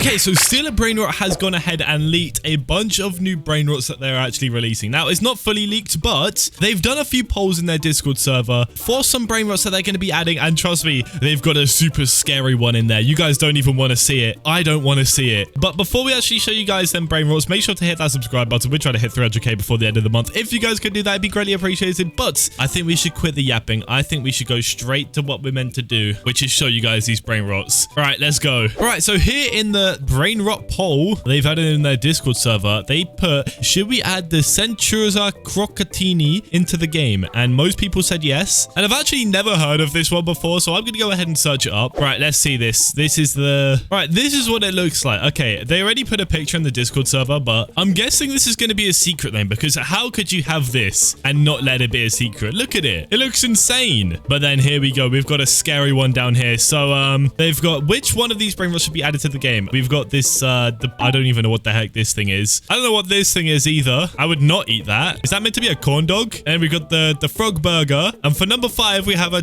Okay, so Stealer Brainrot has gone ahead and leaked a bunch of new Brainrots that they're actually releasing. Now, it's not fully leaked, but they've done a few polls in their Discord server for some Brainrots that they're going to be adding. And trust me, they've got a super scary one in there. You guys don't even want to see it. I don't want to see it. But before we actually show you guys them Brainrots, make sure to hit that subscribe button. We're trying to hit 300k before the end of the month. If you guys could do that, it'd be greatly appreciated. But I think we should quit the yapping. I think we should go straight to what we're meant to do, which is show you guys these Brainrots. All right, let's go. All right, so here in the Brainrot poll they've added in their Discord server, they put, should we add the Centurza Crocatini into the game? And most people said yes. And I've actually never heard of this one before, so I'm going to go ahead and search it up. Right, let's see this. This is this is what it looks like. Okay, they already put a picture in the Discord server, but I'm guessing this is going to be a secret name, because how could you have this and not let it be a secret? Look at it. It looks insane. But then here we go. We've got a scary one down here. So they've got, which one of these Brainrots should be added to the game? We've got this I don't even know what the heck this thing is. I don't know what this thing is either. I would not eat that. Is that meant to be a corn dog? And we've got the frog burger. And for number 5, we have a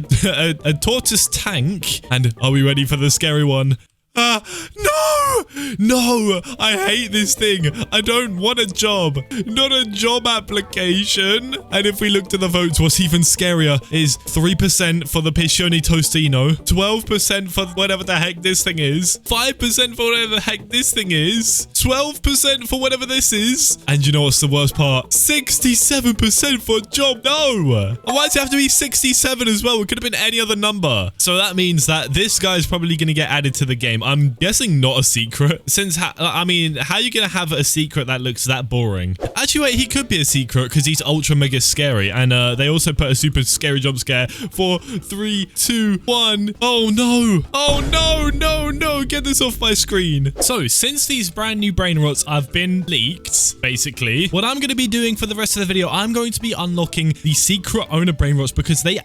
tortoise tank. And are we ready for the scary one? No, I hate this thing. I don't want a job. Not a job application. And if we look to the votes, what's even scarier is 3% for the Piccioni Tostino, 12% for whatever the heck this thing is, 5% for whatever the heck this thing is, 12% for whatever this is, and you know what's the worst part? 67% for job. No. Why does it have to be 67 as well? It could have been any other number. So that means that this guy's probably going to get added to the game. I'm guessing not a secret, since I mean, how are you gonna have a secret that looks that boring? Actually, wait, he could be a secret because he's ultra mega scary, and they also put a super scary jump scare for 3, 2, 1. Oh no, get this off my screen. So since these brand new Brainrots have been leaked, basically what I'm going to be doing for the rest of the video, I'm going to be unlocking the secret owner Brainrots, because they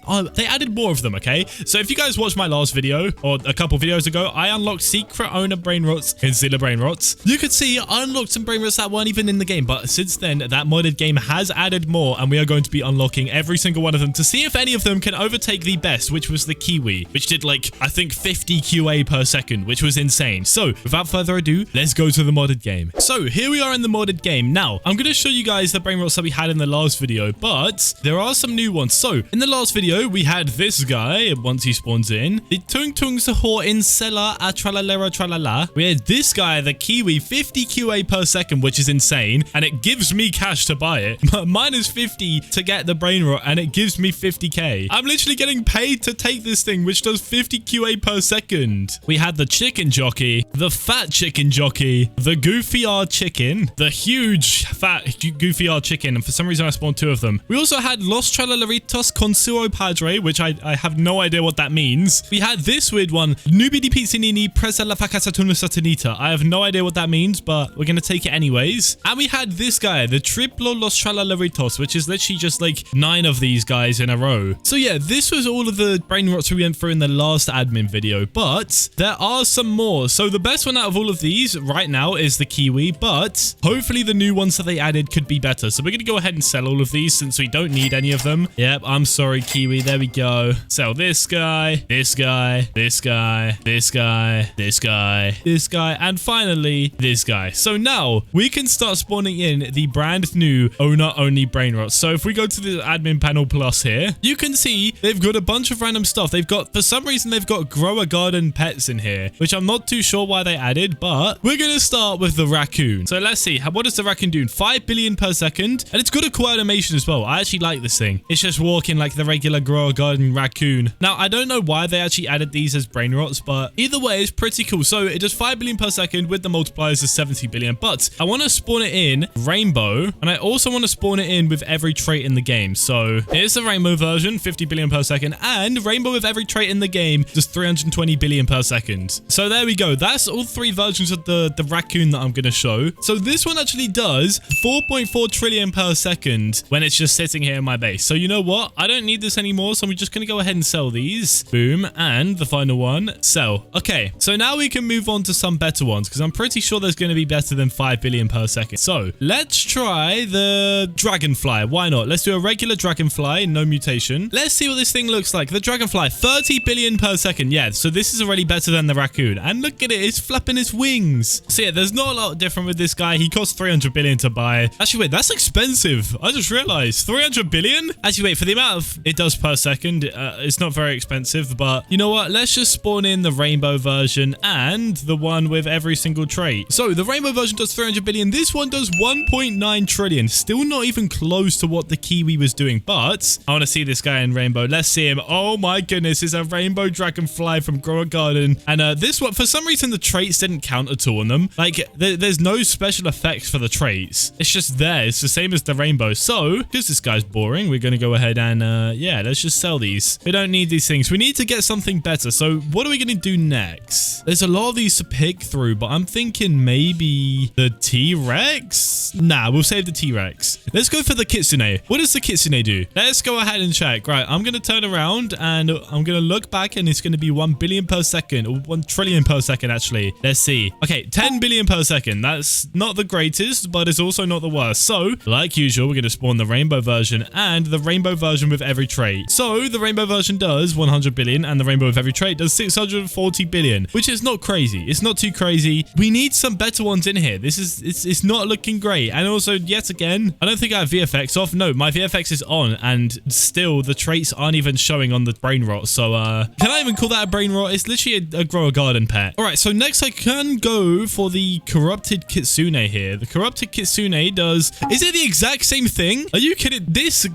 added more of them. Okay, so if you guys watched my last video or a couple videos ago, I unlocked secret owner Brainrots in Stealer Brainrots. You could see I unlocked some Brainrots that weren't even in the game, but since then that modded game has added more, and we are going to be unlocking every single one of them to see if any of them can overtake the best, which was the Kiwi, which did like I think 50 QA per second, which was insane. So without further ado, let's go to the modded game. So here we are in the modded game. Now I'm going to show you guys the Brainrots that we had in the last video, but there are some new ones. So in the last video we had this guy once he spawns in, the Tung Tung Sahur in Sela Atralalera Tralala. We had this guy, the Kiwi, 50 QA per second, which is insane, and it gives me cash to buy it. Mine is 50 to get the Brainrot, and it gives me 50k. I'm literally getting paid to take this thing, which does 50 QA per second. We had the chicken jockey, the fat chicken jockey, the goofy R chicken, the huge fat goofy R chicken, and for some reason I spawned 2 of them. We also had Los Tralalaritos Consuo Padre, which I have no idea what that means. We had this weird one, Nubidi Pizzanini Presa La Facasa Satanita. I have no idea what that means, but we're going to take it anyways. And we had this guy, the Triplo Los Tralalaritos, which is literally just like 9 of these guys in a row. So yeah, this was all of the Brainrots we went through in the last admin video, but there are some more. So the best one out of all of these right now is the Kiwi, but hopefully the new ones that they added could be better. So we're going to go ahead and sell all of these since we don't need any of them. Yep, I'm sorry, Kiwi. There we go. Sell this guy, this guy, this guy, this guy, this guy, this guy, and finally this guy. So now we can start spawning in the brand new owner only Brainrots. So if we go to the admin panel plus here, you can see they've got a bunch of random stuff. They've got, for some reason, they've got grow a garden pets in here, which I'm not too sure why they added, but we're going to start with the raccoon. So let's see, what does the raccoon do? 5 billion per second, and it's got a cool animation as well. I actually like this thing. It's just walking like the regular grow a garden raccoon. Now, I don't know why they actually added these as Brainrots, but either way, it's pretty cool. So it does 5 billion per second with the multipliers of 70 billion, but I want to spawn it in rainbow, and I also want to spawn it in with every trait in the game. So here's the rainbow version, 50 billion per second, and rainbow with every trait in the game does 320 billion per second. So there we go. That's all 3 versions of the raccoon that I'm going to show. So this one actually does 4.4 trillion per second when it's just sitting here in my base. So you know what? I don't need this anymore, so I'm just going to go ahead and sell these. Boom. And the final one, sell. Okay, so now we can move on to some better ones. ones because I'm pretty sure there's going to be better than 5 billion per second. So let's try the dragonfly. Why not? Let's do a regular dragonfly, no mutation. Let's see what this thing looks like. The dragonfly, 30 billion per second. Yeah, so this is already better than the raccoon. And look at it, it's flapping its wings. So yeah, there's not a lot different with this guy. He costs 300 billion to buy. Actually, wait, that's expensive. I just realized 300 billion? Actually, wait, for the amount of it does per second, it's not very expensive, but you know what? Let's just spawn in the rainbow version and the one with every single trait. So the rainbow version does 300 billion. This one does 1.9 trillion. Still not even close to what the Kiwi was doing, but I want to see this guy in rainbow. Let's see him. Oh my goodness, it's a rainbow dragonfly from Grow Garden. And this one, for some reason, the traits didn't count at all on them. Like, there's no special effects for the traits. It's just there. It's the same as the rainbow. So, because this guy's boring, we're going to go ahead and, yeah, let's just sell these. We don't need these things. We need to get something better. So, what are we going to do next? There's a lot of these to pick through, but I'm thinking maybe the T-Rex? Nah, we'll save the T-Rex. Let's go for the Kitsune. What does the Kitsune do? Let's go ahead and check. Right, I'm going to turn around and I'm going to look back and it's going to be 1 billion per second, or 1 trillion per second, actually. Let's see. Okay, 10 billion per second. That's not the greatest, but it's also not the worst. So, like usual, we're going to spawn the rainbow version and the rainbow version with every trait. So, the rainbow version does 100 billion and the rainbow with every trait does 640 billion, which is not crazy. It's not too crazy. We need some better ones in here. This is, it's not looking great. And also, yet again, I don't think I have VFX off. No, my VFX is on and still the traits aren't even showing on the Brainrot. So, can I even call that a Brainrot? It's literally a Grow a Garden pet. All right, so next I can go for the corrupted Kitsune here. The corrupted Kitsune does... Is it the exact same thing? Are you kidding? This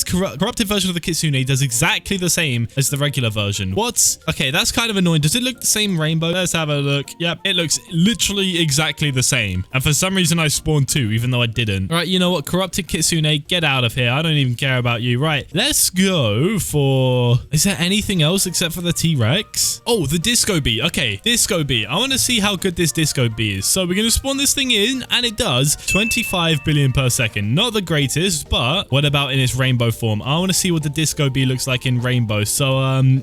corrupted version of the Kitsune does exactly the same as the regular version. What? Okay, that's kind of annoying. Does it look the same rainbow? Let's have a look. Yep, it looks literally exactly the same. And for some reason, I spawned two, even though I didn't. All right, you know what? Corrupted Kitsune, get out of here. I don't even care about you. Right, let's go for... Is there anything else except for the T-Rex? Oh, the Disco Bee. Okay, Disco Bee. I want to see how good this Disco Bee is. So we're going to spawn this thing in, and it does 25 billion per second. Not the greatest, but what about in its rainbow form? I want to see what the Disco Bee looks like in rainbow. So,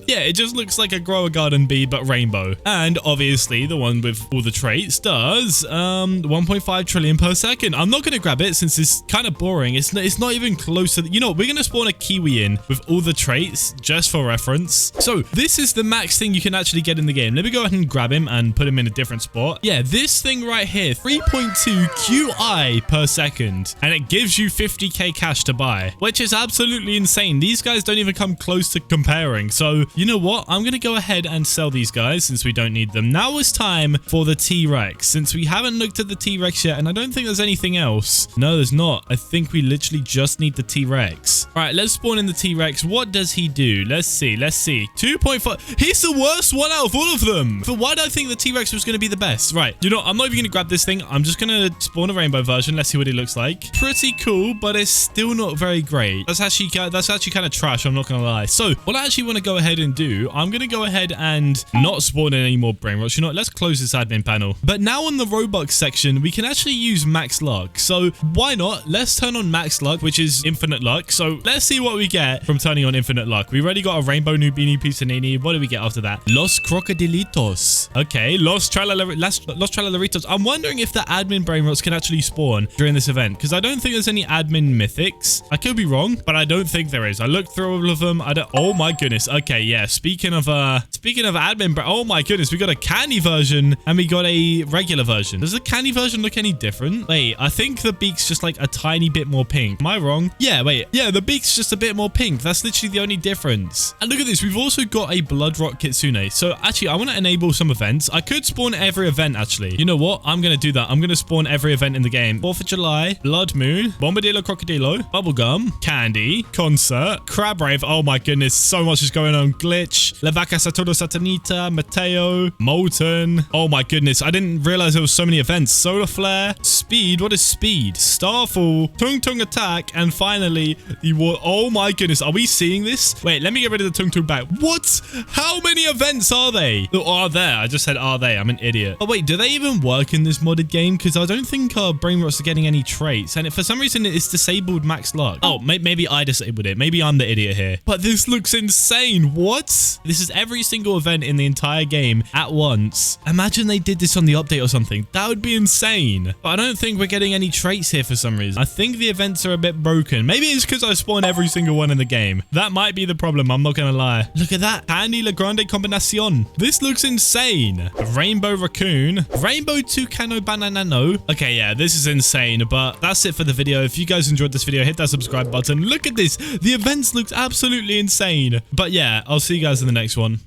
yeah, it just looks like a Grow a Garden bee, but rainbow. And obviously, the one with all the traits does 1.5 trillion per second. I'm not going to grab it since it's kind of boring. It's not even close to... You know, we're going to spawn a Kiwi in with all the traits just for reference. So, this is the max thing you can actually get in the game. Let me go ahead and grab him and put him in a different spot. Yeah, this thing right here, 3.2 QI per second. And it gives you 50k cash to buy, which is absolutely insane. These guys don't even come close to comparing. So, you know what? I'm going to go ahead and sell these guys since we don't need them. Now it's time for the T-Rex, since we haven't looked at the T-Rex yet, and I don't think there's anything else. No, there's not. I think we literally just need the T-Rex. All right, let's spawn in the T-Rex. What does he do? Let's see. 2.5. He's the worst one out of all of them. But why do I think the T-Rex was going to be the best? Right. You know, I'm not even going to grab this thing. I'm just going to spawn a rainbow version. Let's see what it looks like. Pretty cool, but it's still not very great. That's actually kind of trash. I'm not going to lie. So what I actually want to go ahead and do, I'm going to go ahead and not spawn in any more Brainrots. You know what? Let's close this admin panel. But now on the Robux section, we can actually use max luck. So why not? Let's turn on max luck, which is infinite luck. So let's see what we get from turning on infinite luck. We've already got a rainbow Nubini Pisanini. What do we get after that? Los Crocodilitos. Okay, Los Tralalaritos. I'm wondering if the admin Brainrots can actually spawn during this event, because I don't think there's any admin mythics. I could be wrong, but I don't think there is. I looked through all of them. Oh my goodness. Okay, yeah. Speaking of admin, oh my goodness, we got a candy version and we got a regular version. Does the candy version look any different? Wait, I think the beak's just like a tiny bit more pink. Am I wrong? Yeah, wait. Yeah, the beak's just a bit more pink. That's literally the only difference. And look at this. We've also got a Bloodrot Kitsune. So actually, I want to enable some events. I could spawn every event, actually. You know what? I'm going to do that. I'm going to spawn every event in the game. 4th of July, Blood Moon, Bombadillo Crocodilo, Bubblegum, Candy, Concert, Crab Rave. Oh my goodness. So much is going on. Glitch, La Vaca Saturno Satanita, Mateo, Molten. Oh my goodness. I didn't realize there was so many events. Solar Flare, Speed. What is Speed? Starfall, Tung Tung Attack, and finally, the war. Oh my goodness. Are we seeing this? Wait, let me get rid of the Tung Tung back. What? How many events are they? Oh, are there? I just said are they. I'm an idiot. Oh wait, do they even work in this modded game? Because I don't think our Brainrots are getting any traits. And for some reason, it's disabled max luck. Oh, maybe I disabled it. Maybe I'm the idiot here. But this looks insane. What? This is every single event in the entire game at once. Imagine they did this on the update or something. That would be insane. But I don't think we're getting any traits here for some reason. I think the events are a bit broken. Maybe it's because I spawned every single one in the game. That might be the problem. I'm not going to lie. Look at that. Candy La Grande Combinacion. This looks insane. A rainbow raccoon. Rainbow Tucano Bananano. Okay, yeah, this is insane. But that's it for the video. If you guys enjoyed this video, hit that subscribe button. Look at this. The events looked absolutely insane. But yeah, I'll see you guys in the next one.